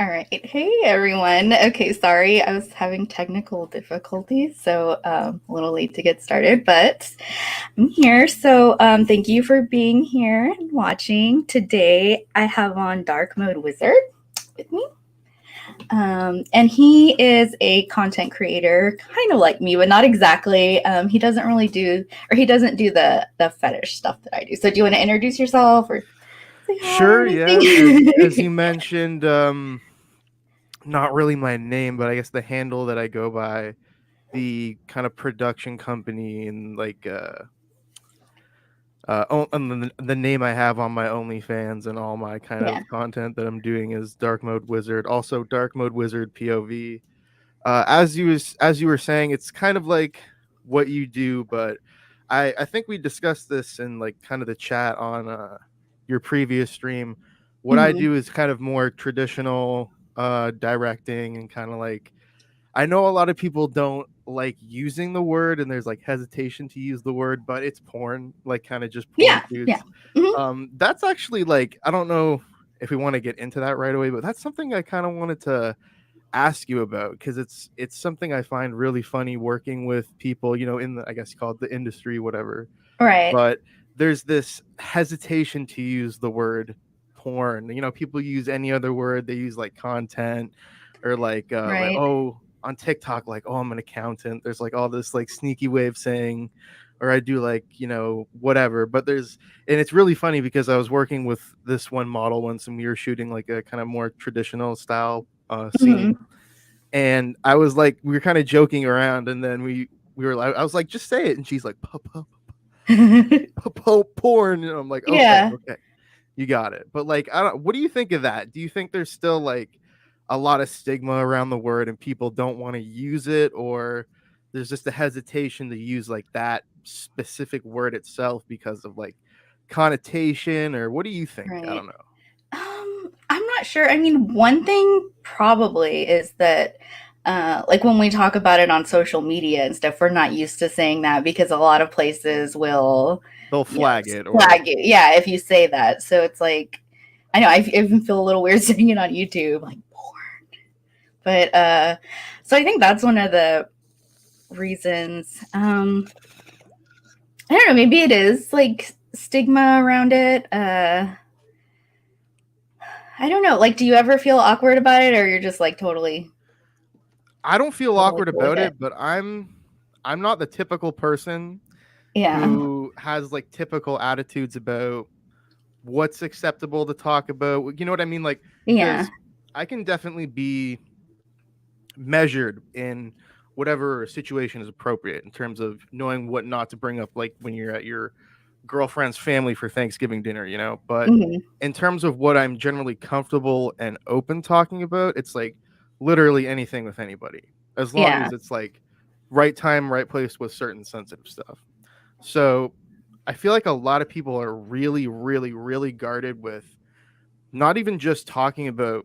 All right. Hey, everyone. Okay, sorry. I was having technical difficulties, so a little late to get started, but I'm here. So thank you for being here and watching. Today, I have on Dark Mode Wizard with me. And he is a content creator, kind of like me, but not exactly. He doesn't really do, or he doesn't do the fetish stuff that I do. So do you want to introduce yourself or say hi or Sure, yeah. As you anything? mentioned, not really my name, but I guess the handle that I go by, the kind of production company and and the name I have on my OnlyFans and all my kind Yeah. of content that I'm doing is Dark Mode Wizard. Also, Dark Mode Wizard POV. As you were saying, it's kind of like what you do, but I think we discussed this in like kind of the chat on your previous stream. What I Mhm. do is kind of more traditional directing and kind of like I know a lot of people don't like using the word and there's like hesitation to use the word, but it's porn, like kind of just porn Yeah, yeah. shoots. Mhm. That's actually like I don't know if we want to get into that right away, but that's something I kind of wanted to ask you about because it's something I find really funny working with people, in the I guess you call it the industry, whatever. Right, But there's this hesitation to use the word porn. People use any other word. They use like content or like right, oh on TikTok, like, oh, I'm an accountant. There's like all this like sneaky way of saying, or I do like, whatever. But and it's really funny because I was working with this one model once and we were shooting like a kind of more traditional style mhm. scene, and I was like, we were kind of joking around, and then we were like, I was like, just say it, and she's like, porn, and I'm like, okay, Yeah, okay, you got it. But like, I don't. What do you think of that? Do you think there's still like a lot of stigma around the word, and people don't want to use it, or there's just a hesitation to use like that specific word itself because of like connotation, or what do you think? I right. don't know. I'm not sure. I mean, one thing probably is that, like when we talk about it on social media and stuff, we're not used to saying that because a lot of places will, They'll you know, flag it, or flag it. Yeah, if you say that. So it's like, I know I even feel a little weird saying it on YouTube, like porn. But so I think that's one of the reasons. I don't know. Maybe it is like stigma around it. I don't know. Like, do you ever feel awkward about it, or you're just like I don't feel totally awkward cool with about it? it, but I'm not the typical person Yeah. who has like typical attitudes about what's acceptable to talk about. You know what I mean? Like, Yeah. because I can definitely be measured in whatever situation is appropriate in terms of knowing what not to bring up, like when you're at your girlfriend's family for Thanksgiving dinner. But Hmm. in terms of what I'm generally comfortable and open talking about, it's like literally anything with anybody, as long Yeah. as it's like right time, right place with certain sensitive stuff. So I feel like a lot of people are really, really, really guarded with not even just talking about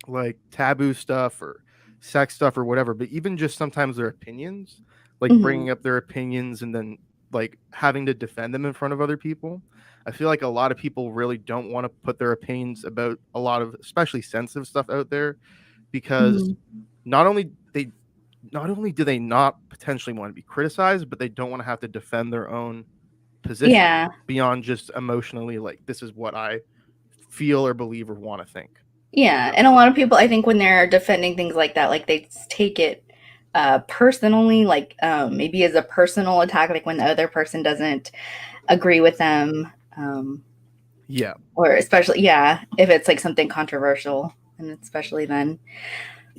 like taboo stuff or sex stuff or whatever, but even just sometimes their opinions, like Hmm. bringing up their opinions and then like having to defend them in front of other people. I feel like a lot of people really don't want to put their opinions about a lot of especially sensitive stuff out there because Hmm. not only they not only do they not potentially want to be criticized, but they don't want to have to defend their own position Yeah. beyond just emotionally like this is what I feel or believe or want to think. Yeah. And a lot of people, I think, when they're defending things like that, like they take it personally, like maybe as a personal attack, like when the other person doesn't agree with them. Yeah. Or especially, yeah, if it's like something controversial, and especially then.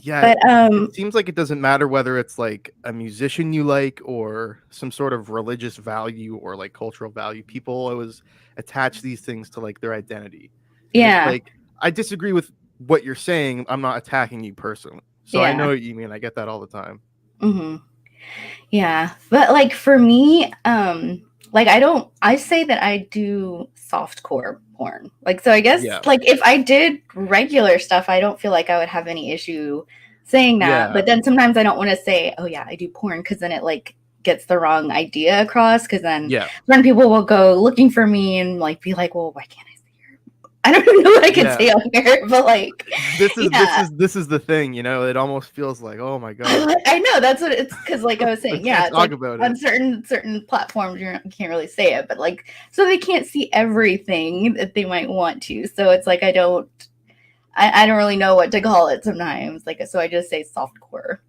Yeah, But it seems like it doesn't matter whether it's like a musician you like or some sort of religious value or like cultural value. People always attach these things to like their identity. And it's yeah, like, I disagree with what you're saying. I'm not attacking you personally. So I yeah. know what you mean. I get that all the time. Hmm. Yeah, but like for me, like I say that I do soft core porn. Like so I guess Yeah. like if I did regular stuff, I don't feel like I would have any issue saying that. Yeah. But then sometimes I don't want to say, "Oh yeah, I do porn," cuz then it like gets the wrong idea across cuz then Yeah. people will go looking for me and like be like, "Well, why can't I I don't even know what I can Yeah. say on here, but like, yeah. This is the thing, you know, it almost feels like, oh my god, I know that's what it's because, like I was we saying, can't yeah, it's talk like about it. on certain platforms you can't really say it, but like, so they can't see everything that they might want to. So it's like I don't really know what to call it sometimes. Like, so I just say softcore.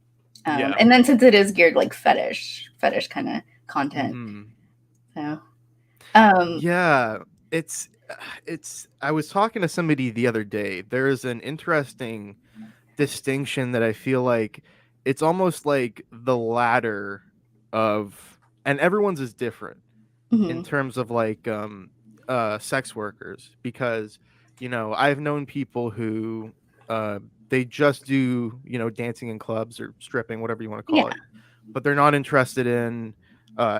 Yeah. And then since it is geared like fetish kind of content, Hmm. so um, Yeah, it's I was talking to somebody the other day. There's an interesting distinction that I feel like it's almost like the ladder of, and everyone's is different in mhm, terms of like sex workers, because you know, I've known people who they just do, you know, dancing in clubs or stripping, whatever you want to yeah, call it, but they're not interested in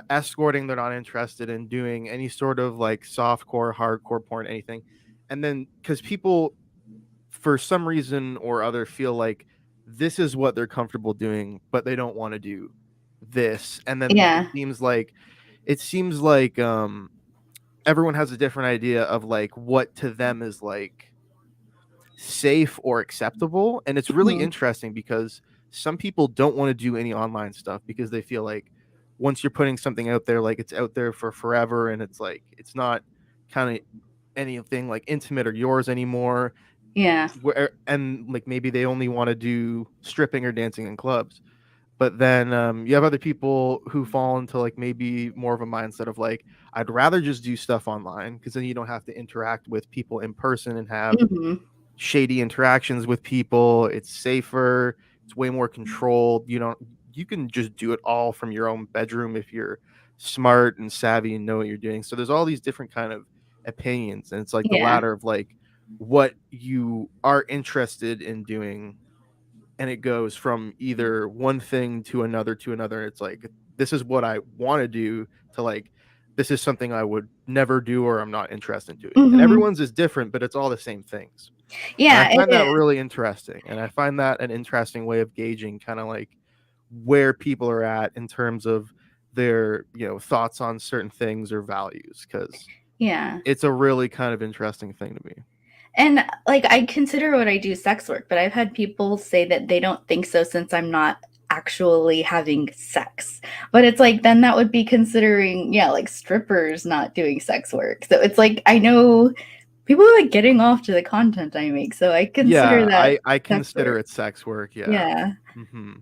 escorting. They're not interested in doing any sort of like softcore, hardcore porn, anything. And then because people, for some reason or other, feel like this is what they're comfortable doing, but they don't want to do this. And then yeah, it seems like everyone has a different idea of like what to them is like safe or acceptable. And it's really mhm, interesting because some people don't want to do any online stuff because they feel like once you're putting something out there, like it's out there for forever, and it's like it's not kind of anything like intimate or yours anymore. yeah, Where and like maybe they only want to do stripping or dancing in clubs. But then you have other people who fall into like maybe more of a mindset of like, I'd rather just do stuff online because then you don't have to interact with people in person and have mhm, shady interactions with people. It's safer. It's way more controlled. You can just do it all from your own bedroom if you're smart and savvy and know what you're doing. So there's all these different kind of opinions, and it's like the yeah, ladder of like what you are interested in doing, and it goes from either one thing to another. It's like this is what I want to do to like this is something I would never do or I'm not interested in doing. And mhm, everyone's is different, but it's all the same things. And I yeah, it find that is, really interesting. And I find that an interesting way of gauging kind of like where people are at in terms of their, you know, thoughts on certain things or values, because yeah. it's a really kind of interesting thing to me. And like I consider what I do sex work, but I've had people say that they don't think so since I'm not actually having sex. But it's like then that would be considering, yeah, like strippers not doing sex work. So it's like I know people are like getting off to the content I make. So I consider Yeah, that I sex consider work. it sex work. Yeah. Yeah. Hmm.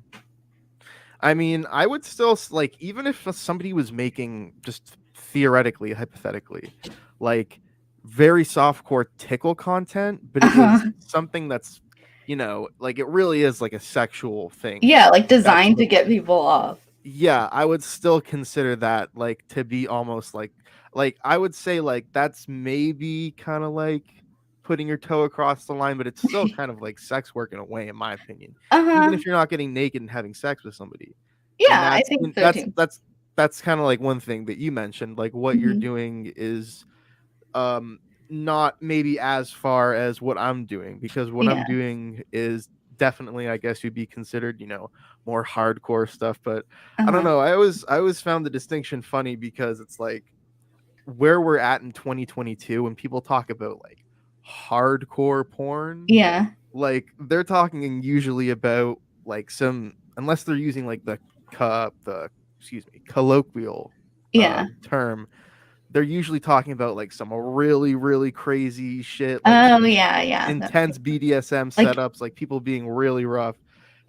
I mean, I would still like even if somebody was making just theoretically, hypothetically, like very softcore tickle content, but it was Uh-huh. something that's, you know, like it really is like a sexual thing. Yeah, like That's designed to what, get people off. yeah, I would still consider that like to be almost like I would say like that's maybe kind of like putting your toe across the line, but it's still kind of like sex work in a way, in my opinion. Even Uh-huh. if you're not getting naked and having sex with somebody. And Yeah, I think so too. that's kind of like one thing that you mentioned, like what you're Mhm. doing is um not maybe as far as what I'm doing, because what I'm Yeah. doing is definitely, I guess you'd be considered, you know, more hardcore stuff. But I don't Uh-huh. know, I always found the distinction funny because it's like where we're at in 2022 when people talk about like hardcore porn, Yeah. like they're talking usually about like some, unless they're using like the excuse me, colloquial Yeah. term, they're usually talking about like some really really crazy shit, like Oh, some yeah, yeah. intense BDSM Like, setups, like people being really rough.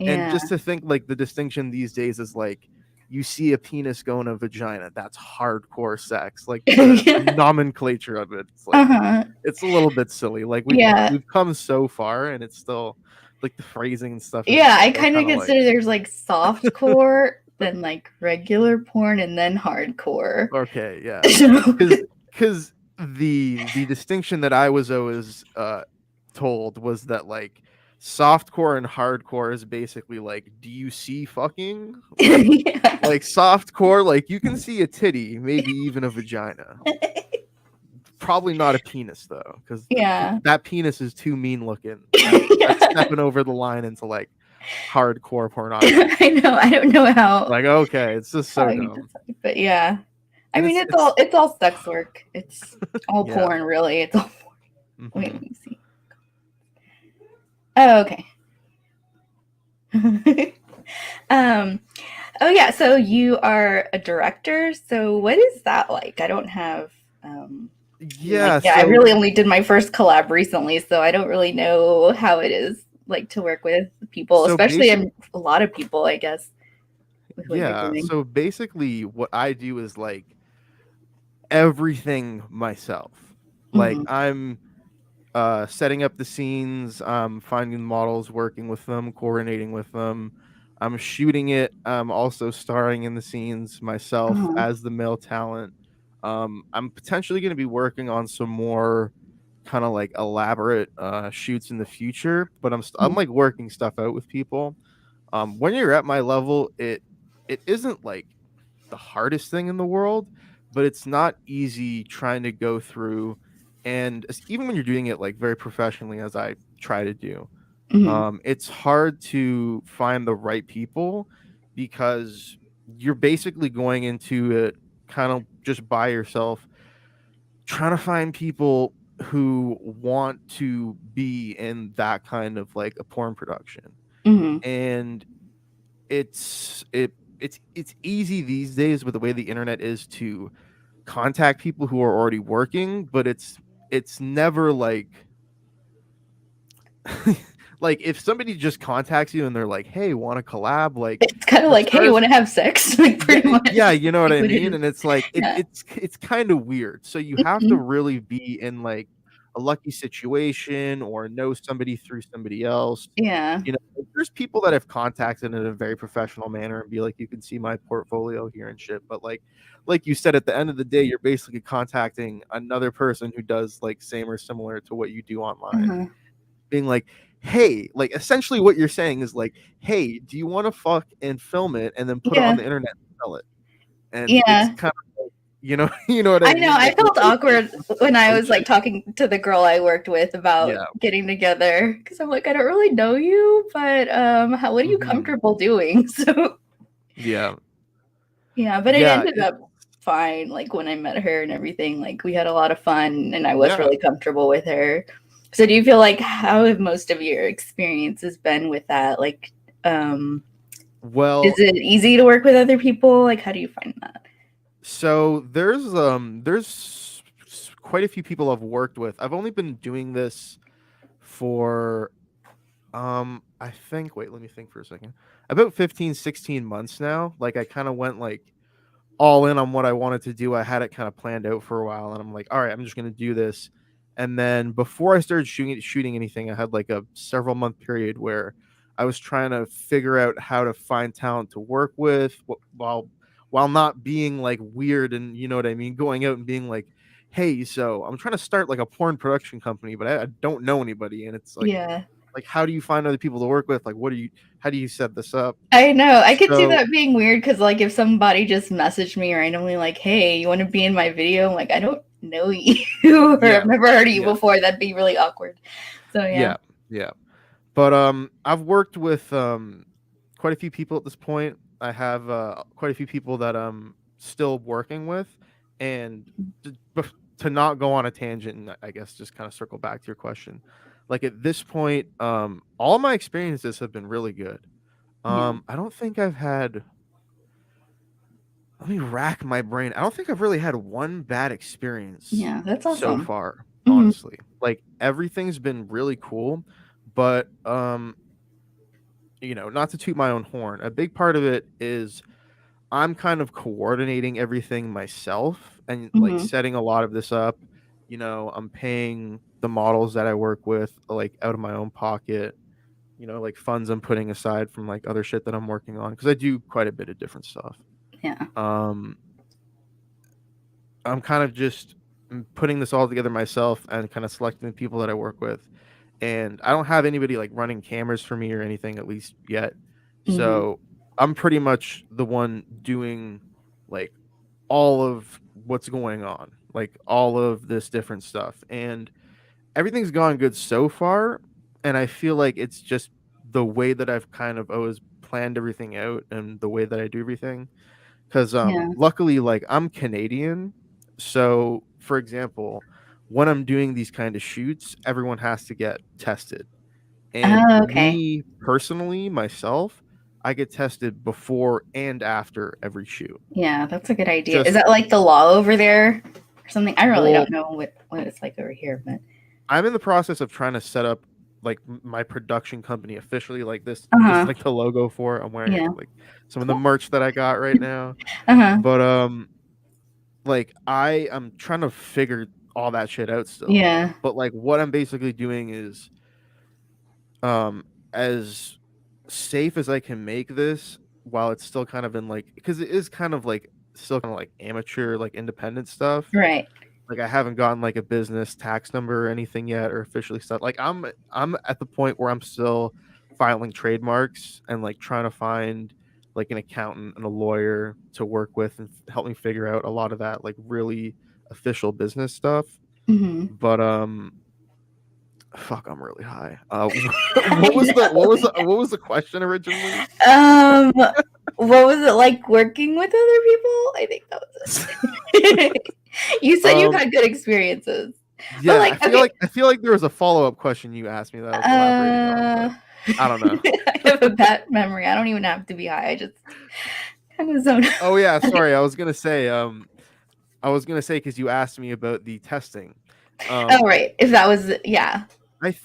And yeah. just to think like the distinction these days is like you see a penis go in a vagina, that's hardcore sex. Like the Yeah. nomenclature of it, it's like Uh-huh. it's a little bit silly. Like Yeah. we've come so far, and it's still like the phrasing and stuff is Yeah, I still kind of kind of like consider there's like soft core, then like regular porn, and then hardcore. okay, yeah, So, because the distinction that I was always told was that like softcore and hardcore is basically like, do you see fucking yeah. like softcore, like you can see a titty, maybe even a vagina, probably not a penis though, because Yeah. that penis is too mean looking. That's Yeah. stepping over the line into like hardcore pornography. I know. I don't know Like okay, it's just how so you dumb. decide, but yeah. I And mean, it's it's all sex work. It's all yeah. porn, really. It's all porn. Wait, Mm-hmm. let me see. Oh, okay. um, oh yeah, so you are a director. So what is that like? I don't have I mean, like, Yeah. yeah, I So really only did my first collab recently, so I don't really know how it is like to work with people, so especially basic. a lot of people, I guess, with what you're Yeah. doing. So basically, what I do is like everything myself. Like Mm-hmm. I'm setting up the scenes, finding models, working with them, coordinating with them. I'm shooting it. I'm also starring in the scenes myself Uh-huh. as the male talent. I'm potentially going to be working on some more kind of like elaborate shoots in the future, but I'm like working stuff out with people. When you're at my level, it isn't like the hardest thing in the world, but it's not easy trying to go through and even when you're doing it like very professionally as I try to do, Mm-hmm. it's hard to find the right people because you're basically going into it kind of just by yourself, trying to find people who want to be in that kind of like a porn production. Mm-hmm. And it's easy these days with the way the internet is to contact people who are already working, but it's never like like if somebody just contacts you and they're like, "Hey, want to collab?" Like It's kind of for like, hey, you starters, want to have sex? Like, yeah, pretty much, yeah, you know what like I what it mean? is. And it's like Yeah. it's kind of weird. So you have to Mm-hmm. really be in like a lucky situation or know somebody through somebody else. Yeah. You know, like, there's people that have contacted in a very professional manner and be like, "You can see my portfolio here and shit." But like you said, at the end of the day, you're basically contacting another person who does like same or similar to what you do online, Uh-huh. being like, "Hey," like essentially what you're saying is like, "Hey, do you want to fuck and film it and then put it on Yeah. the internet and sell it?" And it's Yeah. kind of like, you know what I I know. mean? I Like there's felt both ways awkward one can when I was approach like it. talking to the girl I worked with about Yeah. getting together because I'm like, I don't really know you, but what are you Hmm. comfortable doing? So Yeah. yeah, but it Yeah. ended up fine. Like when I met her and everything, like we had a lot of fun, and I was Yeah. really comfortable with her. So do you feel like how have most of your experiences been with that? Like, is Well, it easy to work with other people? Like, how do you find that? so there's quite a few people I've worked with. I've only been doing this for I think wait, let me think for a second. About 15, 16 months now. Like I kind of went like all in on what I wanted to do. I had it kind of planned out for a while and I'm like, all right, I'm just gonna do this. And then before I started shooting anything, I had like a several month period where I was trying to figure out how to find talent to work with while not being like weird and you know what I mean, going out and being like, hey, so I'm trying to start like a porn production company, but I don't know anybody. And it's Yeah. like how do you find other people to work with? Like how do you set this up? I know. I could see So that being weird because, like, if somebody just messaged me randomly, like, "Hey, you want to be in my video?" I'm like, I don't know you, or yeah, I've never heard of you yeah, before. That'd be really awkward. So yeah. yeah, yeah. But I've worked with quite a few people at this point. I have quite a few people that I'm still working with, and to not go on a tangent, and I guess just kind of circle back to your question. Like at this point, all my experiences have been really good. Yeah. I don't think I've had. Let me rack my brain. I don't think I've really had one bad experience Yeah. That's so awesome. far, Hmm. honestly. Like everything's been really cool, but not to toot my own horn, a big part of it is I'm kind of coordinating everything myself and like Hmm. setting a lot of this up. I'm paying the models that I work with like out of my own pocket, like funds I'm putting aside from like other shit that I'm working on because I do quite a bit of different stuff. Yeah. Um, I'm kind of just putting this all together myself and kind of selecting the people that I work with. And I don't have anybody like running cameras for me or anything, at least yet. Hmm. So I'm pretty much the one doing like all of what's going on, like all of this different stuff. And everything's gone good so far. And I feel like it's just the way that I've kind of always planned everything out and the way that I do everything. Because Yeah. luckily, like I'm Canadian. So, for example, when I'm doing these kind of shoots, everyone has to get tested. And Oh, okay. me personally, myself, I get tested before and after every shoot. Yeah, that's a good idea. Is Just that like the law over there or something? I really well, don't know what it's like over here, but I'm in the process of trying to set up like my production company officially. Like this is uh-huh. like the logo for it. I'm wearing it Yeah. for like some of the Cool. merch that I got right now. Uh-huh. But like I'm trying to figure all that shit out still. Yeah. But like what I'm basically doing is um as safe as I can make this while it's still kind of in like because it is kind of like still kind of like amateur like independent stuff. Right. Like I haven't gotten like a business tax number or anything yet or officially stuff. Like I'm at the point where I'm still filing trademarks and like trying to find like an accountant and a lawyer to work with and help me figure out a lot of that like really official business stuff. Mm-hmm. But fuck, I'm really high. I know. what was the question originally? Um, what was it like working with other people? I think that was it. You said you've um had good experiences, but yeah, like, okay, I feel like there was a follow-up question you asked me that I was elaborating on, but uh, I don't know. I have a bad memory. I don't even have to be high. I just kind of zone Oh yeah, out. sorry. I was gonna say because you asked me about the testing. Oh, Um, right. If that was, yeah,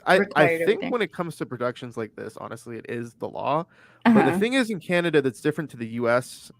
I required over think there. when it comes to productions like this, honestly, it is the law. But the Uh-huh. thing is, in Canada, that's different to the U.S.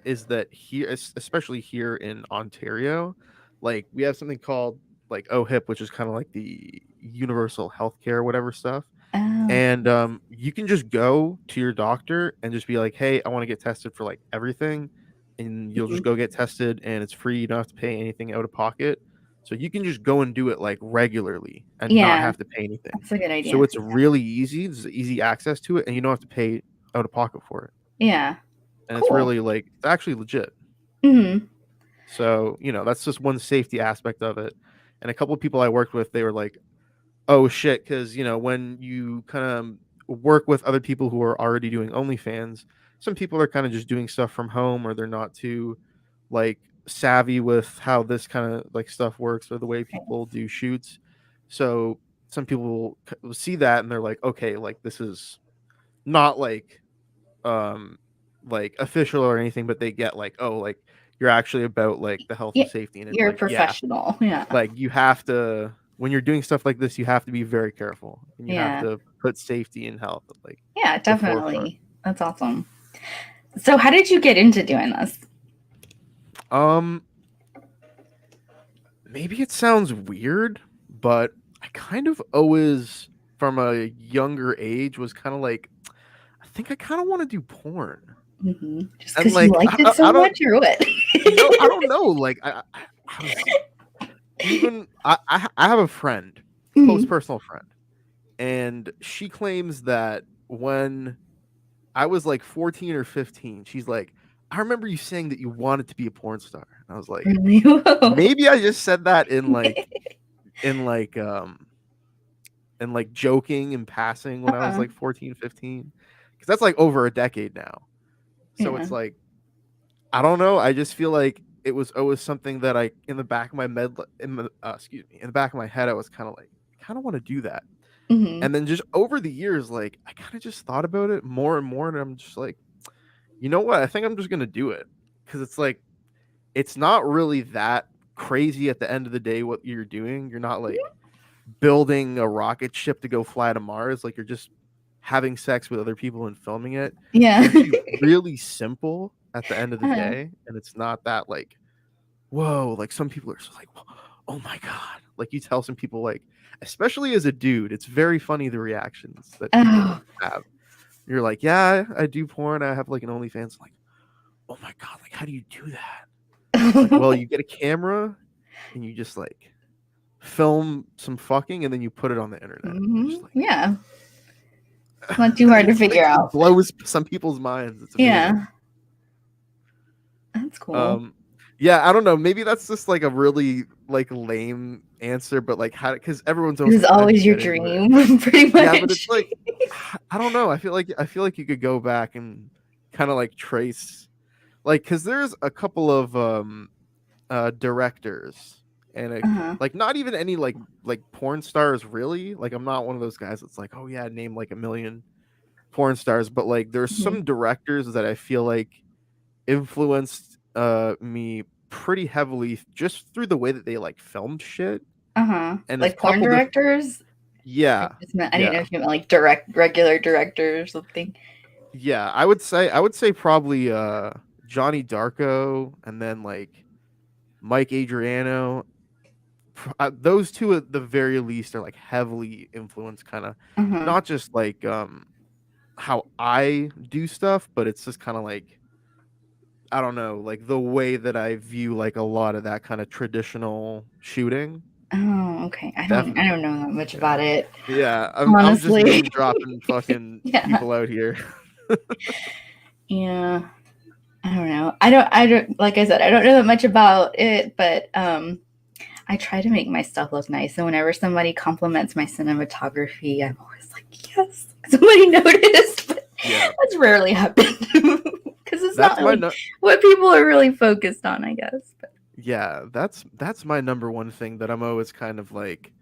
Is that here, especially here in Ontario, like we have something called like OHIP, which is kind of like the universal healthcare, whatever stuff. Oh. And you can just go to your doctor and just be like, hey, I want to get tested for like everything, and you'll just Mhm. go get tested and it's free. You don't have to pay anything out of pocket, so you can just go and do it like regularly and not Yeah, have to pay anything. that's a good So idea. it's really easy. There's easy access to it, and you don't have to pay out of pocket for it. Yeah. And it's Cool. really like it's actually legit. Hmm. So that's just one safety aspect of it. And a couple of people I worked with, they were like, oh shit, because when you kind of work with other people who are already doing OnlyFans, some people are kind of just doing stuff from home, or they're not too like savvy with how this kind of like stuff works or the way people do shoots. So some people will see that and they're like, okay, like this is not um like official or anything, but they get like, oh, like you're actually about like the health and Yeah, safety, and it's you're a like, yeah, professional. Yeah. like you have to when you're doing stuff like this, you have to be very careful and you have Yeah. to put safety and health at like Yeah, the forefront. definitely. That's awesome. So, how did you get into doing this? um Maybe it sounds weird, but I kind of always from a younger age was kind of like, I think I kind of want to do porn. Just And because you like liked it so I don't much, or what? I don't know, like I was even I have a friend, close Mhm. personal friend, and she claims that when I was like 14 or 15, she's like, I remember you saying that you wanted to be a porn star. And I was like, Really? Whoa. maybe I just said that in like joking and passing when I was Uh-huh. like 14, 15. Because that's like over a decade now. So Yeah. it's like, I don't know. I just feel like it was always something that I in the back of my excuse me, in the back of my head, I was kind of like, I kind of want to do that. Hmm. And then just over the years, like I kind of just thought about it more and more, and I'm just like, you know what? I think I'm just gonna do it because it's like it's not really that crazy at the end of the day what you're doing. You're not like building a rocket ship to go fly to Mars. Like you're just having sex with other people and filming it. It's Yeah. actually really simple at the end of the Uh-huh. day, and it's not that like whoa. Like some people are just like, oh my god. Like you tell some people like, especially as a dude, it's very funny the reactions that people Oh. have. You're like, yeah, I do porn. I have like an OnlyFans. Like, oh my god, like how do you do that? Like, well, you get a camera and you just like film some fucking and then you put it on the internet. I'm just like, Yeah. It's not too hard to it's like figure it out. blows some people's minds. It's amazing. Yeah. That's cool. Um, yeah, I don't know. Maybe that's just like a really like lame answer, but like how because everyone's It always was like, how do you always your get into it? dream, pretty Yeah, but much. it's like I don't know. I feel like you could go back and kind of like trace like because there's a couple of directors and Uh-huh. like not even any like porn stars really. Like I'm not one of those guys that's like, oh yeah, name like a million porn stars, but like there's Mhm. some directors that I feel like influenced me pretty heavily just through the way that they like filmed shit. Uh-huh. And a Like porn couple different, directors? I yeah, just meant I didn't know yeah, if you meant like regular director or something. yeah. I would say probably Johnny Darko, and then like Mike Adriano. Those two at the very least are like heavily influenced, kind of Uh-huh. not just like how I do stuff, but it's just kind of like, I don't know, like the way that I view like a lot of that kind of traditional shooting. Oh, okay. I don't Definitely. know that much Yeah. about it, Yeah, I'm just honestly. name dropping fucking Yeah. people out here. Yeah. I don't know. I don't like I said, I don't know that much about it, but I try to make my stuff look nice. And whenever somebody compliments my cinematography, I'm always like, yes, somebody noticed. But Yeah. that's rarely happened because it's That's not my like no- what people are really focused on, I guess. But yeah, that's my number one thing that I'm always kind of like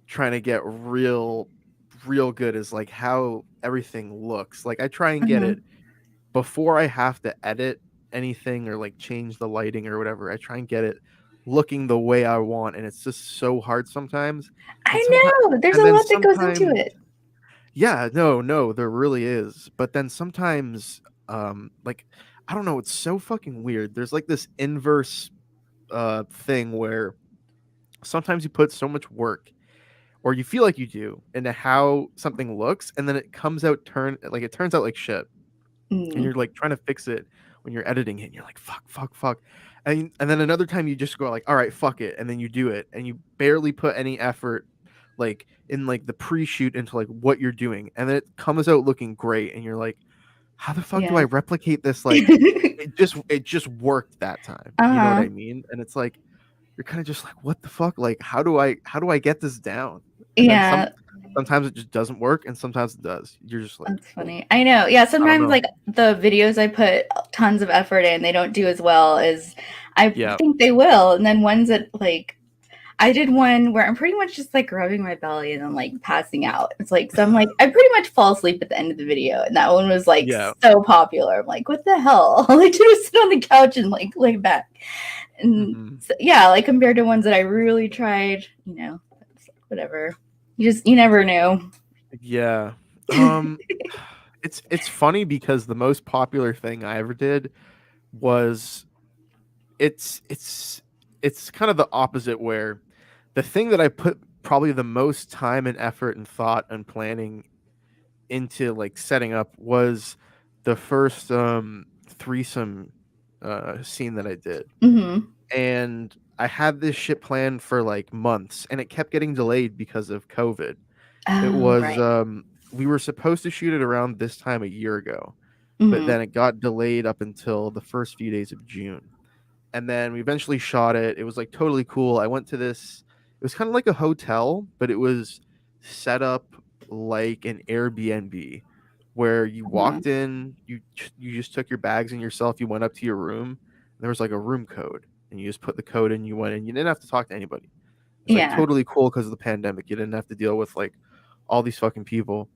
trying to get real good is like how everything looks. Like I try and get uh-huh. it before I have to edit anything or like change the lighting or whatever. I try and get it looking the way I want, and it's just so hard sometimes. And sometimes I know there's a and then lot that goes into sometimes it. yeah, no, there really is. But then sometimes like I don't know, it's so fucking weird. There's like this inverse thing where sometimes you put so much work, or you feel like you do, into how something looks, and then it comes out it turns out like shit, and Mm, you're like trying to fix it when you're editing it, and you're like fuck, and then another time you just go like, all right, fuck it, and then you do it, and you barely put any effort like in like the pre-shoot into like what you're doing, and then it comes out looking great, and you're like, how the fuck do I yeah. replicate this? Like it just worked that time, you know what Uh-huh. I mean? And it's like you're kind of just like, what the fuck? Like how do I get this down? And then Yeah. sometimes it just doesn't work, and sometimes it does. You're just like, That's funny. I know. Yeah, I don't sometimes know. like the videos I put tons of effort in, they don't do as well as I Yeah. think they will. And then ones that like I did one where I'm pretty much just like rubbing my belly and then like passing out. It's like so I'm like I pretty much fall asleep at the end of the video, and that one was like Yeah. so popular. I'm like, what the hell? All I did was sit on the couch and like lay back. And Hmm. so, yeah, like compared to ones that I really tried, it's like, whatever. You never know. Yeah. Um it's funny because the most popular thing I ever did was it's it's it's kind of the opposite, where the thing that I put probably the most time and effort and thought and planning into like setting up was the first threesome scene that I did. Hmm. And I had this shit planned for like months, and it kept getting delayed because of COVID. It Oh, was right. we were supposed to shoot it around this time a year ago, but Hmm. then it got delayed up until the first few days of June. And then we eventually shot it. It was like totally cool. I went to this, it was kind of like a hotel, but it was set up like an Airbnb, where you Uh-huh. walked in, you just took your bags and yourself, you went up to your room, and there was like a room code, and you just put the code in, you went in, you didn't have to talk to anybody. It's like Yeah. totally cool because of the pandemic. You didn't have to deal with like all these fucking people,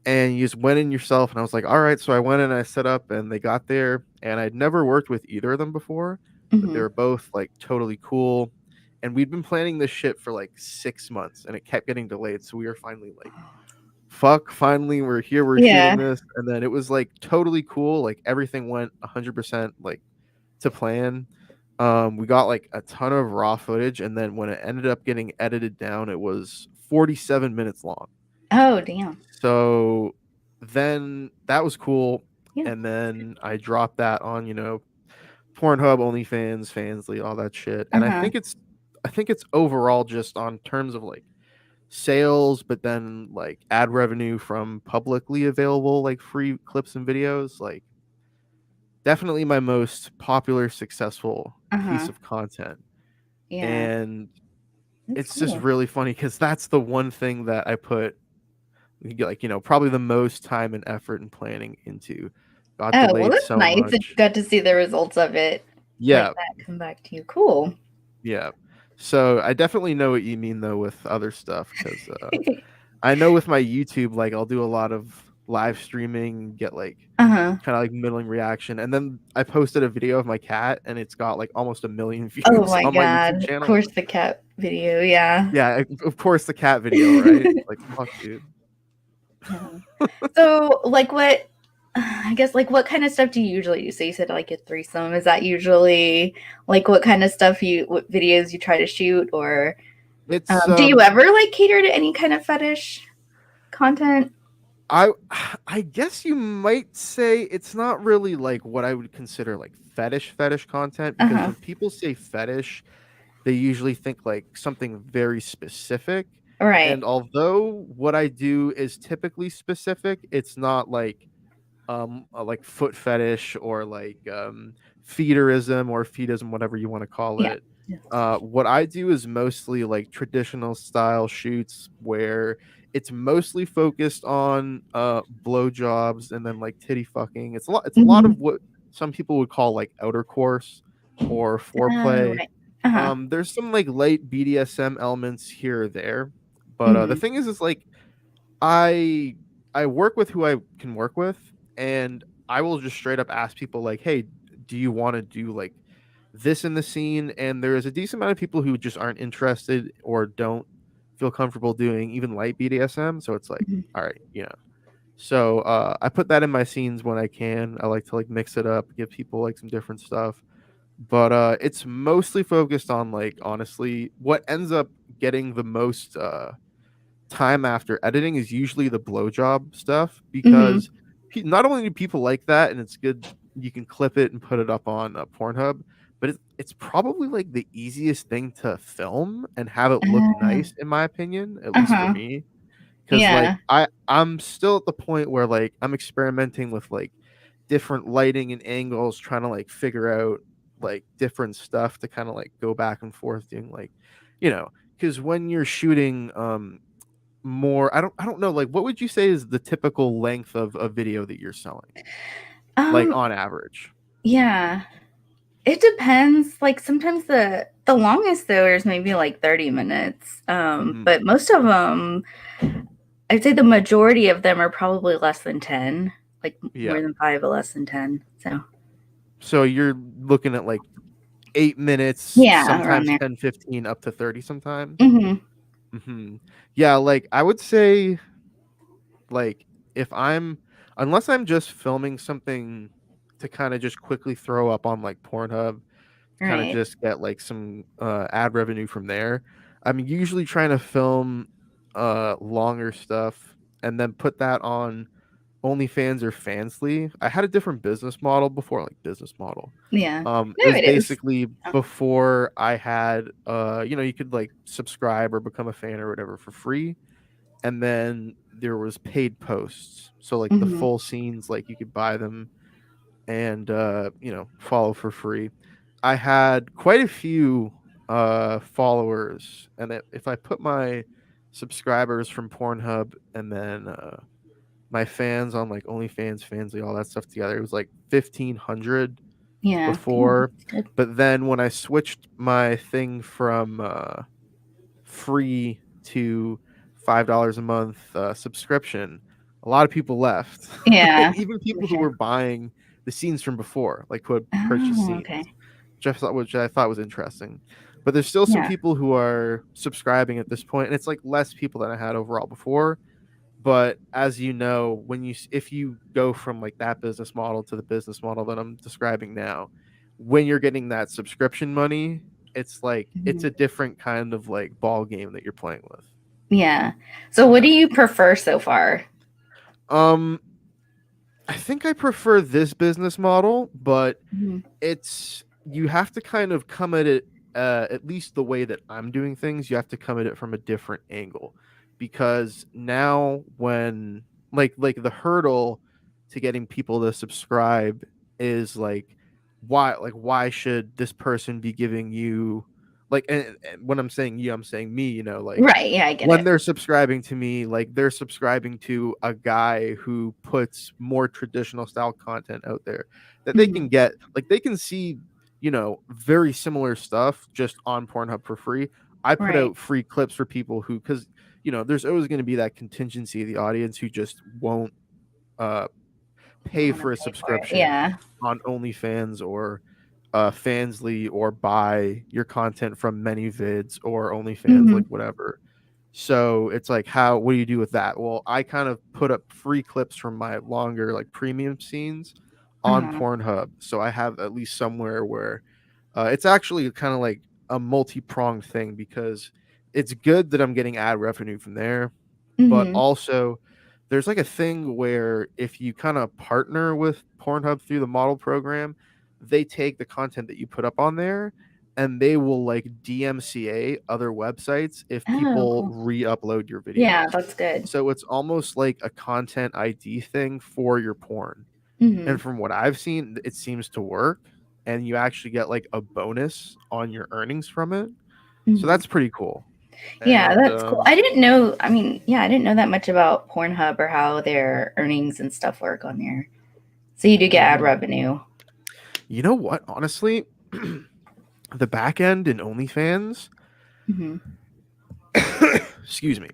and you just went in yourself. And I was like, all right. So I went in and I set up, and they got there, and I'd never worked with either of them before, but they Hmm. were both like totally cool. And we'd been planning this shit for like 6 months, and it kept getting delayed. So we were finally like, fuck, finally we're here, we're shooting Yeah. this. And then it was like totally cool. Like everything went 100% like to plan. We got like a ton of raw footage, and then when it ended up getting edited down, it was 47 minutes long. Oh, damn. So then that was cool. Yeah. And then I dropped that on, Pornhub, OnlyFans, Fansly, all that shit. And Uh-huh. I think it's overall just on terms of like sales, but then like ad revenue from publicly available like free clips and videos, like definitely my most popular successful piece Uh-huh. of content. Yeah. And That's it's just cool. really funny because that's the one thing that I put like probably the most time and effort and planning into. Got Oh, well, delayed that's so nice that you much. got to see the results of it like Yeah, that come back to you. Cool. yeah. So I definitely know what you mean though with other stuff because I know with my YouTube, like I'll do a lot of live streaming, get like Uh-huh. kind of like middling reaction, and then I posted a video of my cat, and it's got like almost 1 million Oh views my on my YouTube God. Of channel. course the cat video, yeah. Yeah, of course the cat video, right? Like fuck, dude. Yeah. So, like, what? I guess, like, what kind of stuff do you usually do? So you said like a threesome. Is that usually like what kind of stuff what videos you try to shoot, or It's do you ever like cater to any kind of fetish content? I I guess you might say it's not really like what I would consider like fetish content Uh because huh. when people say fetish, they usually think like something very specific. Right. And although what I do is typically specific, it's not like foot fetish or like feederism or fetism, whatever you want to call Yeah. it. What I do is mostly like traditional style shoots where it's mostly focused on blowjobs and then like titty fucking. It's a lot Mm-hmm. of what some people would call like outer course or Oh, foreplay. right. Uh huh. There's some like light BDSM elements here or there, but the Mm-hmm. thing is like I I work with who I can work with, and I will just straight up ask people like, "Hey, do you want to do like this in the scene?" And there is a decent amount of people who just aren't interested or don't feel comfortable doing even light BDSM. So it's like, Mm-hmm. all right, So I put that in my scenes when I can. I like to like mix it up, give people like some different stuff. But it's mostly focused on like honestly what ends up getting the most time after editing is usually the blowjob stuff Mm-hmm. because not only do people like that and it's good, you can clip it and put it up on Pornhub, but it's probably like the easiest thing to film and have it look nice in my opinion, at Uh least for huh. me. Because like Yeah. I'm still at the point where like I'm experimenting with like different lighting and angles, trying to like figure out like different stuff to kind of like go back and forth doing like, you know, because when you're shooting more I don't know like what would you say is the typical length of a video that you're selling like Um. on average? Yeah. It depends. Like sometimes the longest though is maybe like 30 minutes. Hmm. But most of them, I'd say the majority of them are probably less than 10, like Yeah, more than 5 but less than 10. So, so you're looking at like 8 minutes, yeah, around sometimes there. 10, 15, up to 30 sometimes. Mhm. Yeah, like I would say like if I'm unless I'm just filming something to kind of just quickly throw up on like Pornhub, kind of Right. just get like some ad revenue from there. I'm usually trying to film longer stuff and then put that on OnlyFans or Fansly. I had a different business model before, like business model. Yeah. It No, was it is. basically Oh. before I had you could like subscribe or become a fan or whatever for free, and then there was paid posts. So like the Mhm. full scenes, like you could buy them and follow for free. I had quite a few followers, and if I put my subscribers from Pornhub and then my fans on like OnlyFans, Fansly, all that stuff together, it was like 1,500 Yeah. Yeah, before. that's good. But then when I switched my thing from free to $5 a month subscription, a lot of people left. Yeah, Even for people who sure. were buying the scenes from before, like who had purchased Oh, okay. scenes, which I thought was interesting. But there's still some Yeah. people who are subscribing at this point, and it's like less people than I had overall before. But as you know, if you go from like that business model to the business model that I'm describing now, when you're getting that subscription money, it's like it's Mhm. a different kind of like ball game that you're playing with. Yeah. So what Yeah. do you prefer so far? Um, I think I prefer this business model, but Mhm. it's you have to kind of come at it at least the way that I'm doing things, you have to come at it from a different angle because now when like the hurdle to getting people to subscribe is like why should this person be giving you like and when I'm saying you I'm saying me, like Right, yeah, I get when it. they're subscribing to me, like they're subscribing to a guy who puts more traditional style content out there that they can Mhm. get, like they can see. very similar stuff just on Pornhub for free. I put Right. out free clips for people who, because there's always going to be that contingency of the audience who just won't uh, Don't pay want to for a pay for it. subscription Yeah. on OnlyFans or Fansly, or buy your content from ManyVids or OnlyFans, Hmm. like whatever. So it's like, what do you do with that? Well, I kind of put up free clips from my longer, like premium scenes on Uh-huh. Pornhub. So I have at least somewhere where it's actually kind of like a multi-pronged thing, because it's good that I'm getting ad revenue from there, but Hmm. also there's like a thing where if you kind of partner with Pornhub through the model program, they take the content that you put up on there and they will like DMCA other websites if Oh, people cool. re-upload your Yeah, videos. that's good. So it's almost like a content ID thing for your porn. Hmm. And from what I've seen, it seems to work, and you actually get like a bonus on your earnings from it. So Hmm. that's pretty cool. Yeah, And that's cool. I didn't know. I mean, yeah, I didn't know that much about Pornhub or how their earnings and stuff work on there. So you do get ad mhm. revenue. You know what? Honestly, the back end in OnlyFans, Hmm. excuse me,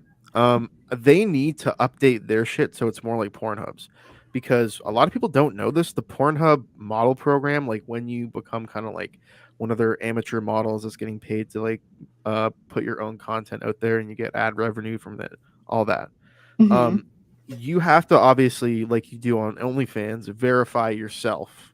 they need to update their shit so it's more like Pornhub's, because a lot of people don't know this. The Pornhub model program, like when you become kind of like one of their amateur models that's getting paid to like put your own content out there and you get ad revenue from it, all that. Hmm. Um, you have to obviously, like you do on OnlyFans, verify yourself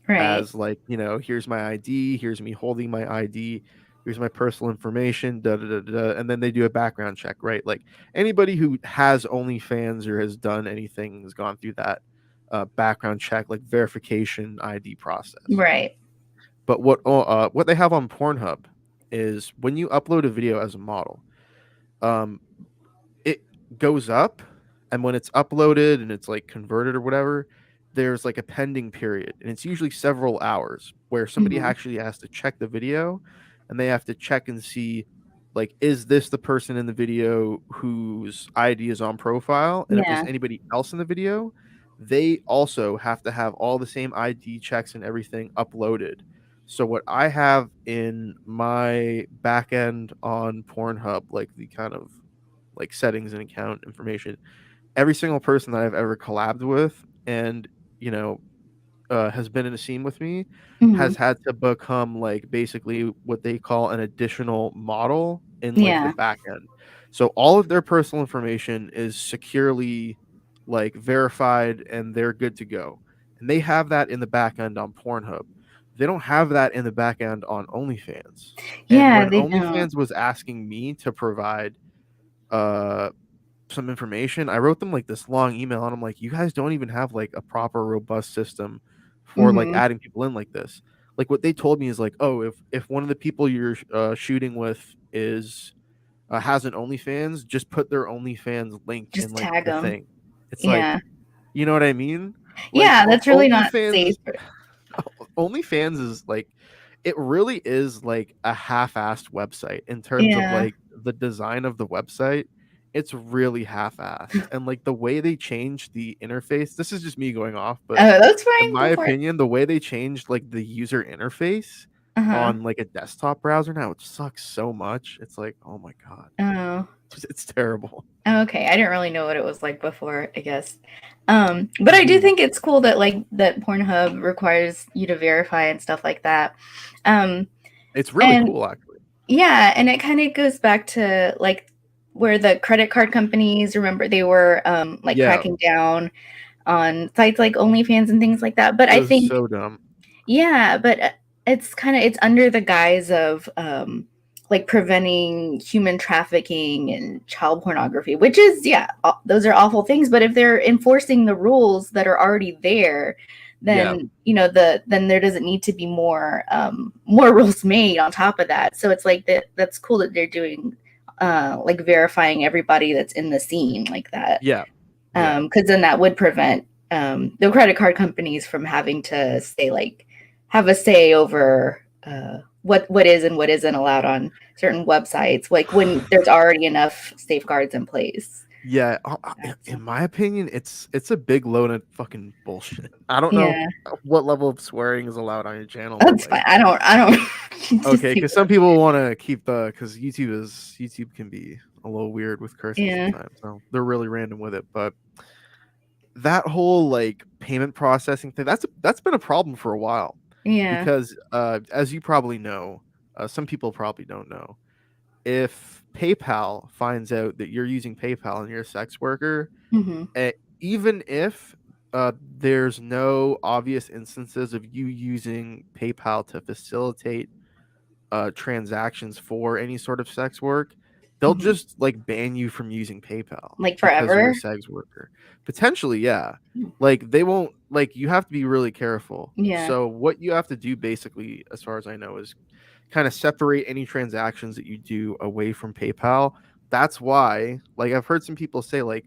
Right. as like, here's my ID, here's me holding my ID, here's my personal information, da da da da, and then they do a background check, right? Like anybody who has OnlyFans or has done anything has gone through that background check, like verification ID process. Right. But what they have on Pornhub is when you upload a video as a model, um, it goes up, and when it's uploaded and it's like converted or whatever, there's like a pending period, and it's usually several hours where somebody Hmm. actually has to check the video, and they have to check and see, like, is this the person in the video whose ID is on profile, and if there's Yeah. anybody else in the video, they also have to have all the same ID checks and everything uploaded. So what I have in my back end on Pornhub, like the kind of like settings and account information, every single person that I've ever collabed with and you know has been in a scene with me Hmm. has had to become like basically what they call an additional model in like the Yeah. back end. So all of their personal information is securely like verified and they're good to go. And they have that in the back end on Pornhub. They don't have that in the back end on OnlyFans. And Yeah, when they don't. OnlyFans was asking me to provide uh some information, I wrote them like this long email, and I'm like, you guys don't even have like a proper robust system for like Hmm. adding people in like this. Like what they told me is like, oh, if one of the people you're shooting with is has an OnlyFans, just put their OnlyFans link in Just like tag the them. thing. It's like, Yeah. you know what I mean? Like Yeah, that's really not OnlyFans, safe. OnlyFans is like, it really is like a half-assed website in terms of Yeah. like the design of the website. It's really half-assed, and like the way they changed the interface. This is just me going off, but Oh, that's in fine. my Go for it. opinion, the way they changed like the user interface Uh-huh. on like a desktop browser now, it sucks so much. It's like, oh my god, Oh. it's terrible. Oh, okay. I didn't really know what it was like before, I guess. But I do Mhm. think it's cool that like that Pornhub requires you to verify and stuff like that. Um, It's really and cool, actually. yeah, and it kind of goes back to like where the credit card companies, remember they were like Yeah, cracking down on sites like OnlyFans and things like that. But it I was think so dumb. yeah, but it's under the guise of like preventing human trafficking and child pornography, which is yeah, those are awful things. But if they're enforcing the rules that are already there, Yeah, then then there doesn't need to be more rules made on top of that. So it's like that's cool that they're doing like verifying everybody that's in the scene like that, yeah, yeah, because then that would prevent the credit card companies from having to say like have a say over what is and what isn't allowed on certain websites, like when there's already enough safeguards in place. Yeah, That's, in my opinion, it's a big load of fucking bullshit. I don't know yeah, what level of swearing is allowed on your channel, but that's fine. like, I don't just okay, see because some people want to keep because YouTube can be a little weird with cursing yeah, sometimes. So they're really random with it, but that whole like payment processing thing that's been a problem for a while yeah, because as you probably know, some people probably don't know, if PayPal finds out that you're using PayPal and you're a sex worker, hmm uh, even if there's no obvious instances of you using PayPal to facilitate transactions for any sort of sex work, they'll hmm just like ban you from using PayPal like because you're a forever. sex worker. Potentially, yeah. Hmm. Like they won't like you have to be really careful. Yeah, So what you have to do basically, as far as I know, is kind of separate any transactions that you do away from PayPal. That's why, like I've heard some people say like,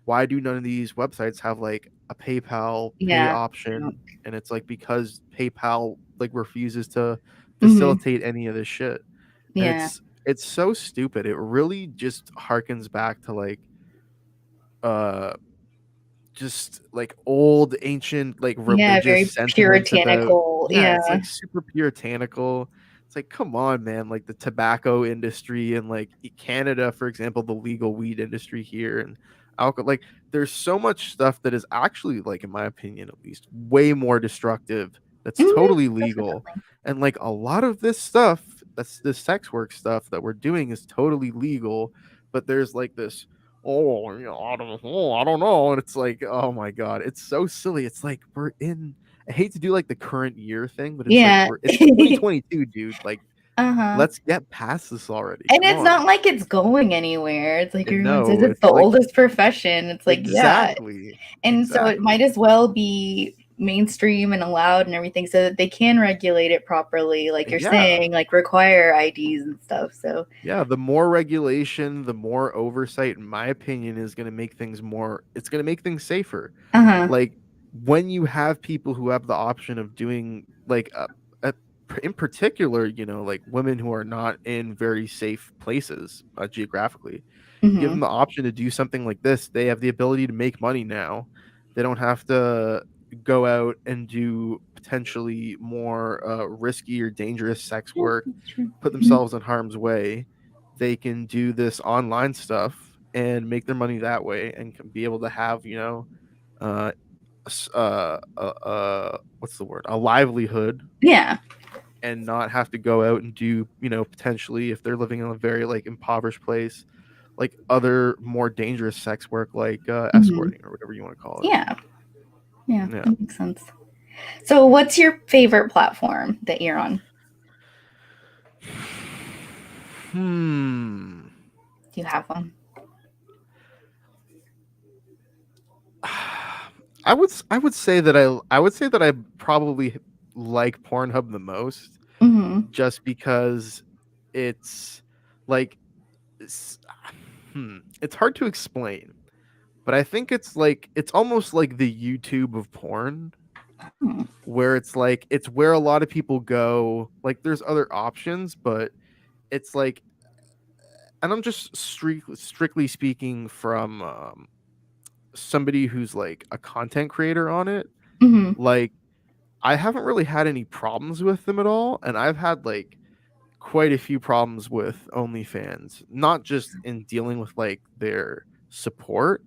why do none of these websites have like a PayPal pay yeah, option? And it's like because PayPal like refuses to hmm facilitate any of this shit. And yeah, it's so stupid. It really just harkens back to like uh just like old ancient like yeah. religious Very sentiments about, puritanical. yeah, Yeah, it's like super puritanical. It's like come on man, like the tobacco industry and like Canada, for example, the legal weed industry here and alcohol, like there's so much stuff that is actually, like in my opinion at least, way more destructive that's totally legal. definitely. And like a lot of this stuff, that's this sex work stuff that we're doing is totally legal, but there's like this, oh, you know, I don't know. And it's like, oh my God, it's so silly. It's like we're in, I hate to do like the current year thing, but it's like Yeah. it's 2022, dude. Like, Uh-huh. let's get past this already. And Come it's on. not like it's going anywhere. It's like And everyone says no, it's it's the like oldest profession. It's like, yeah. exactly, And so it might exactly. as well be mainstream and allowed and everything so that they can regulate it properly, like you're Yeah. saying, like require IDs and stuff. So, Yeah, the more regulation, the more oversight, in my opinion, is going to make things more, it's going to make things safer. uh-huh. Like when you have people who have the option of doing like in particular, you know, like women who are not in very safe places geographically, you give hmm them the option to do something like this. They have the ability to make money now. They don't have to go out and do potentially more risky or dangerous sex Yeah, work, that's true. put Mhm. themselves in harm's way. They can do this online stuff and make their money that way and can be able to have, you know, uh, what's the word? A livelihood Yeah. and not have to go out and do, you know, potentially if they're living in a very like impoverished place, like other more dangerous sex work, like hmm escorting or whatever you want to call it. Yeah. Yeah. Yeah. That makes sense. So, what's your favorite platform that you're on? Hmm. Do you have one? I would say that I would say that I probably like Pornhub the most, hmm just because it's like it's hard to explain, but I think it's like it's almost like the YouTube of porn, Hmm. where it's like it's where a lot of people go. Like there's other options, but it's like, and I'm just strictly speaking from somebody who's like a content creator on it. hmm Like I haven't really had any problems with them at all, and I've had like quite a few problems with OnlyFans, not just in dealing with like their support,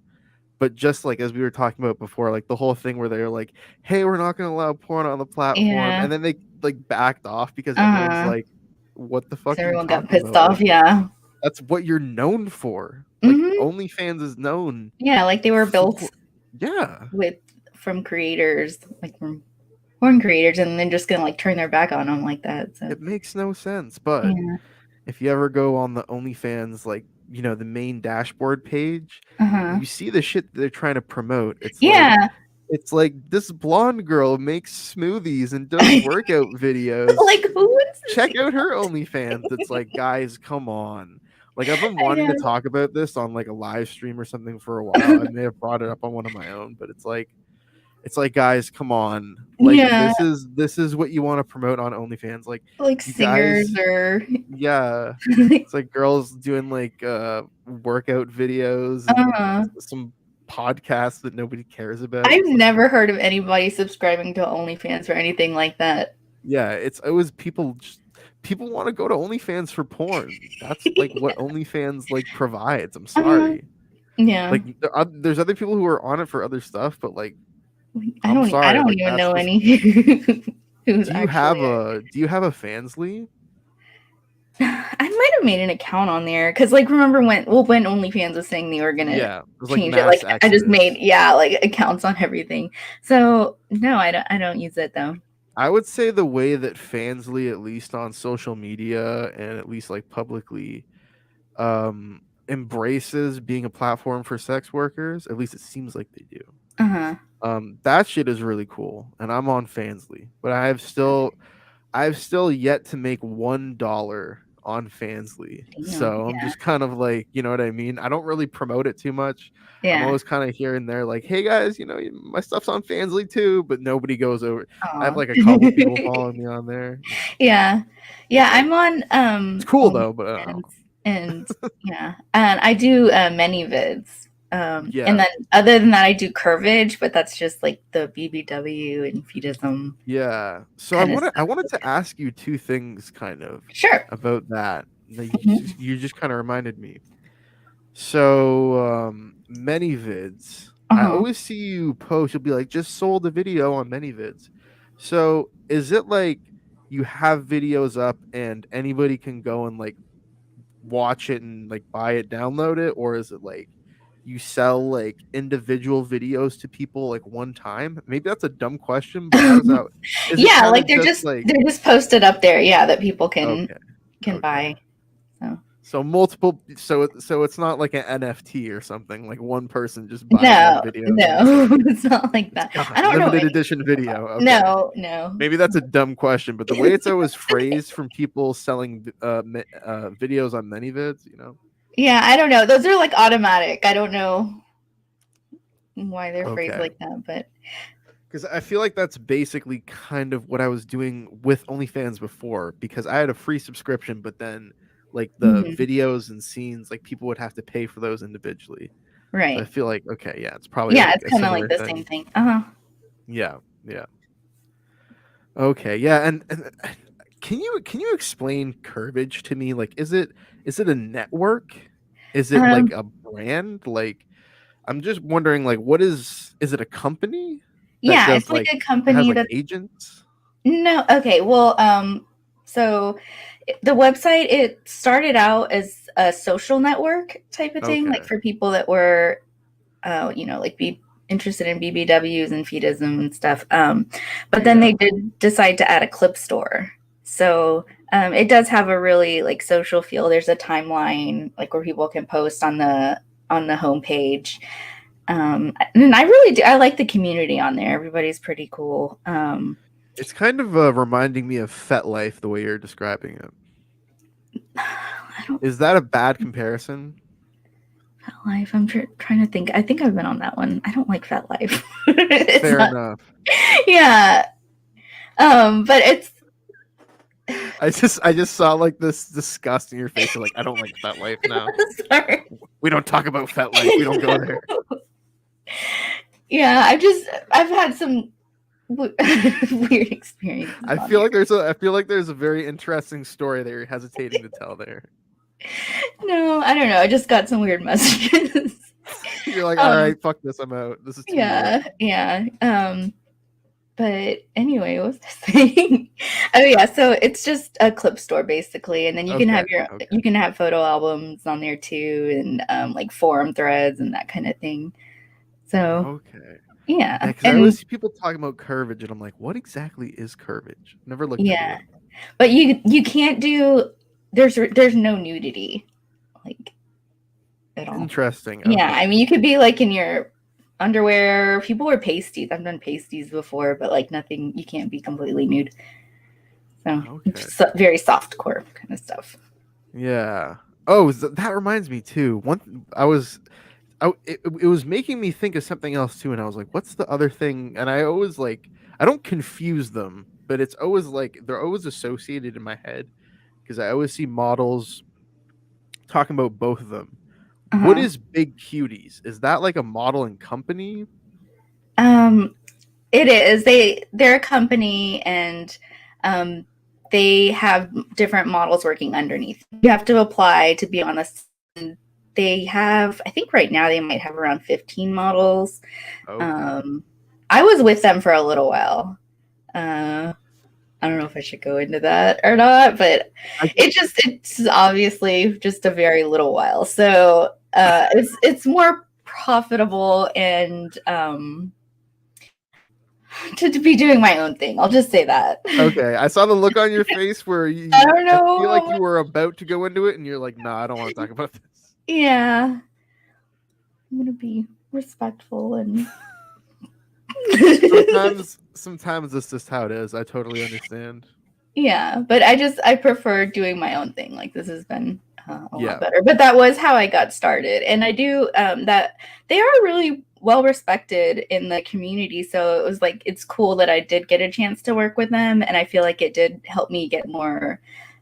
but just like as we were talking about before, like the whole thing where they're like, "Hey, we're not going to allow porn on the platform," Yeah. and then they like backed off because everyone's Uh-huh. like, "What the Because fuck are you everyone got talking pissed about? Like off. Yeah. that's what you're known for. Like hmm OnlyFans is known Yeah. Like they were built for, yeah, with from creators, like from porn creators, and then just gonna like turn their back on them like that. So, it makes no sense." But yeah. if you ever go on the OnlyFans, like, you know, the main dashboard page, Uh huh. you see the shit that they're trying to promote. Yeah. It's like this blonde girl makes smoothies and does workout videos. Like who wants to Check see out her OnlyFans. It's that? like, guys, come on. Like I've been wanting to Yeah. talk about this on like a live stream or something for a while. I may have brought it up on one of my own, but it's like, guys, come on. Like, Yeah, this is what you want to promote on OnlyFans. Like, like you singers guys, or yeah. It's like girls doing like workout videos and uh some podcasts that nobody cares about. I've It's like, never heard of anybody subscribing to OnlyFans or anything like that. yeah, it was people just people want to go to OnlyFans for porn. That's like what OnlyFans like provides. I'm uh, sorry. yeah. Like there's other people who are on it for other stuff, but like I I'm I sorry, don't like even that's know just. any who's actually. Do you have a Fansly? I might have made an account on there because, like, remember when OnlyFans was saying they were gonna Yeah, it was like change it? Like, mass I just made exodus. like accounts on everything. So no, I don't use it though. I would say the way that Fansly, at least on social media and at least like publicly, embraces being a platform for sex workers, at least it seems like they do. Uh huh. That shit is really cool, and I'm on Fansly, but I've still yet to make $1 on Fansly. Damn. So I'm Yeah. just kind of like, you know what I mean? I don't really promote it too much. I'm Yeah. always kind of here and there, like, hey guys, my stuff's on Fansly too, but nobody goes over. I have Aw. like a couple people following me on there. Yeah. But Yeah, like, I'm on it's cool though, but I don't OnlyFans know. and yeah, and I do many vids. And Yeah, then other than that, I do curvage, but that's just like the BBW and fetism yeah. So kind of I stuff. wanted to ask you two things kind of Sure. about that. Mhm. You just kind of reminded me. So, many vids. I Uh-huh. always see you post. You'll be like, just sold a video on many vids. So, is it like you have videos up and anybody can go and like watch it and like buy it, download it, or is it like you sell like individual videos to people like one time? Maybe that's a dumb question, but how does that? Is it Yeah, kind like of just like they're just posted up there, yeah, that people okay, can okay? buy. So So multiple, so it's not like an NFT or something. Like one person just buys one no, video and it's no, like it's not like it's that. God, I don't know limited anything edition video. about. Okay, No, no. maybe that's a dumb question, but the way it's always phrased from people selling videos on ManyVids, Yeah, I don't know. Those are like automatic. I don't know why they're phrased Okay, like that, but because I feel like that's basically kind of what I was doing with OnlyFans before, because I had a free subscription, but then like the mhm, videos and scenes, like people would have to pay for those individually. So I right. feel like okay, yeah, it's probably Yeah, like it's a kind of like similar the same thing. thing. Uh-huh. Yeah, yeah. Okay, yeah, and can you explain Curvage to me? Like, is it a network? Is it like Um, a brand? Like, I'm just wondering, like, is it a company that yeah, does it's like like a that has company like that agents? no, okay. Well, so the website it started out as a social network type of thing, like Okay, for people that were like be interested in BBWs and fetism and stuff. But then yeah, they did decide to add a clip store. So it does have a really like social feel. There's a timeline like where people can post on the homepage. And I really do. I like the community on there. Everybody's pretty cool. it's kind of reminding me of FetLife the way you're describing it. I don't Is that a bad comparison? Fat Life. Trying to think. I think I've been on that one. I don't like Fat Life. It's Fair not. enough. Yeah. But it's I just saw like this disgust in your face. You're like, I don't like FetLife now. sorry. We don't talk about FetLife. We don't go there. Yeah, I've had some weird experiences on there. I feel like there's a very interesting story that you're hesitating to tell there. No, I don't know. I just got some weird messages. You're like, all um, right, fuck this, I'm out. This is too weird. yeah, yeah. But anyway, what was I saying? Oh yeah, so it's just a clip store basically, and then Okay, you okay, can have photo albums on there too, and like forum threads and that kind of thing. So okay. Yeah, yeah, because I and always see people talking about curvage, and I'm like, what exactly is curvage? Never looked into yeah, it. but you can't do there's no nudity like at all. Interesting. Yeah, I Okay, mean you could be like in your underwear. People wear pasties. I've done pasties before, but like nothing. You can't be completely nude. So okay. very soft core kind of stuff. Yeah. Oh, that reminds me too. it was making me think of something else too, and I was like, what's the other thing? And I always like, I don't confuse them, but it's always like they're always associated in my head because I always see models talking about both of them. What Uh-huh. is Big Cuties? Is that like a modeling company? Um, it is. They're a company, and um, they have different models working underneath. You have to apply to be on a. They have, I think right now they might have around 15 models. Okay. Um, I was with them for a little while. I don't know if I should go into that or not, but I it's obviously just a very little while. So it's more profitable and to be doing my own thing. I'll just say that. okay. I saw the look on your face where I don't I feel like know. you were about to go into it, and you're like, "Nah, I don't want to talk about this." Yeah, I'm gonna be respectful and Sometimes that's just how it is. I totally understand. yeah, but I prefer doing my own thing. Like this has been a lot Yeah. better. But that was how I got started, and I do that. They are really well respected in the community, so it was like it's cool that I did get a chance to work with them, and I feel like it did help me get more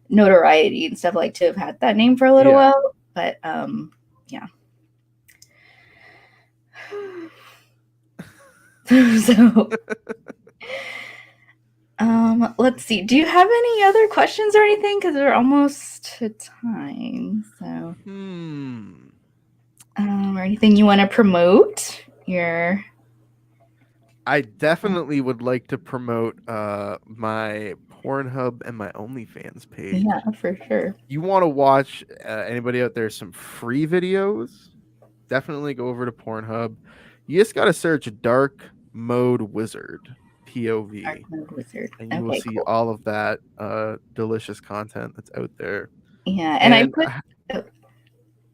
notoriety and stuff like to have had that name for a little Yeah. while. But yeah. So let's see. Do you have any other questions or anything? Because we're almost to time. So, Hmm. or anything you want to promote? Your I definitely would like to promote my Pornhub and my OnlyFans page. yeah, for sure. You want to watch anybody out there some free videos? Definitely go over to Pornhub. You just got to search Dark Mode Wizard Dark POV, Mode Wizard. and you will Okay, see cool. all of that delicious content that's out there. Yeah, and I And put. Oh,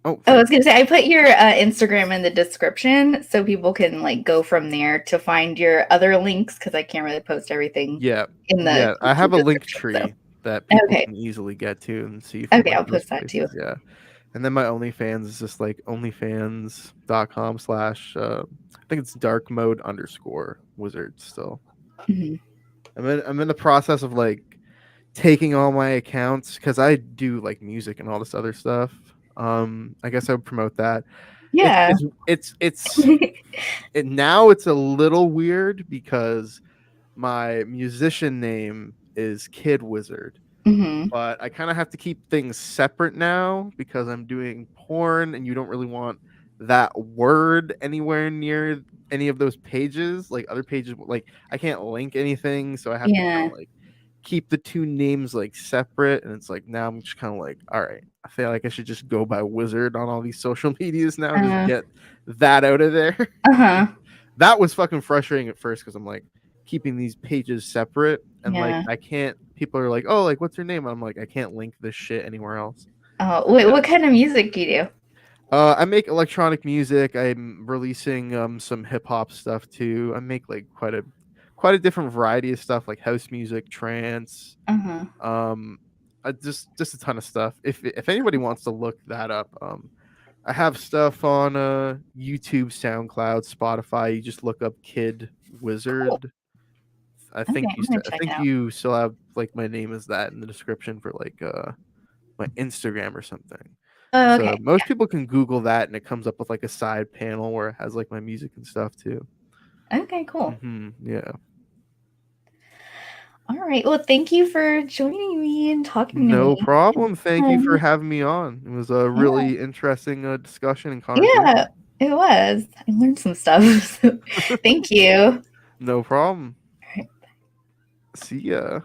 oh, I sorry. was gonna say I put your Instagram in the description so people can like go from there to find your other links because I can't really post everything Yeah, in the yeah. I have YouTube a link description. So tree that people okay, can easily get to and see from okay, like I'll those post that too. places. Yeah. And then my OnlyFans is just like onlyfans.com slash I think it's dark mode underscore wizard still. Mhm. I'm in the process of like taking all my accounts because I do like music and all this other stuff. I guess I would promote that. It's Yeah. it's it's it's now it's a little weird because my musician name is Kid Wizard, hmm but I kind of have to keep things separate now because I'm doing porn and you don't really want that word anywhere near any of those pages. Like other pages, like I can't link anything, so I have to kind Yeah. of like keep the two names like separate. And it's like now I'm just kind of like, all right, I feel like I should just go by Wizard on all these social medias now, just Uh, get that out of there. uh-huh. That was fucking frustrating at first because I'm like keeping these pages separate and like Yeah. I can't. People are like, "Oh, like what's your name?" And I'm like, I can't link this shit anywhere else. Oh, wait, Yeah. what kind of music do you do? I make electronic music. I'm releasing some hip hop stuff too. I make like quite a different variety of stuff like house music, trance, Uh-huh. um, just a ton of stuff. If anybody wants to look that up, I have stuff on YouTube, SoundCloud, Spotify. You just look up Kid Cool. Wizard. Okay, I'm gonna I check it think out. you still have like my name is that in the description for like my Instagram or something. Oh, So okay. most people can Google that and it comes up with like a side panel where it has like my music and stuff too. Okay, cool. Yeah. All right. Well, thank you for joining me and talking to No me. problem. Thank you for Um, having me on. It was a yeah, really interesting discussion and yeah, conversation. it was. I learned some stuff. So thank you. No problem. All right. See ya.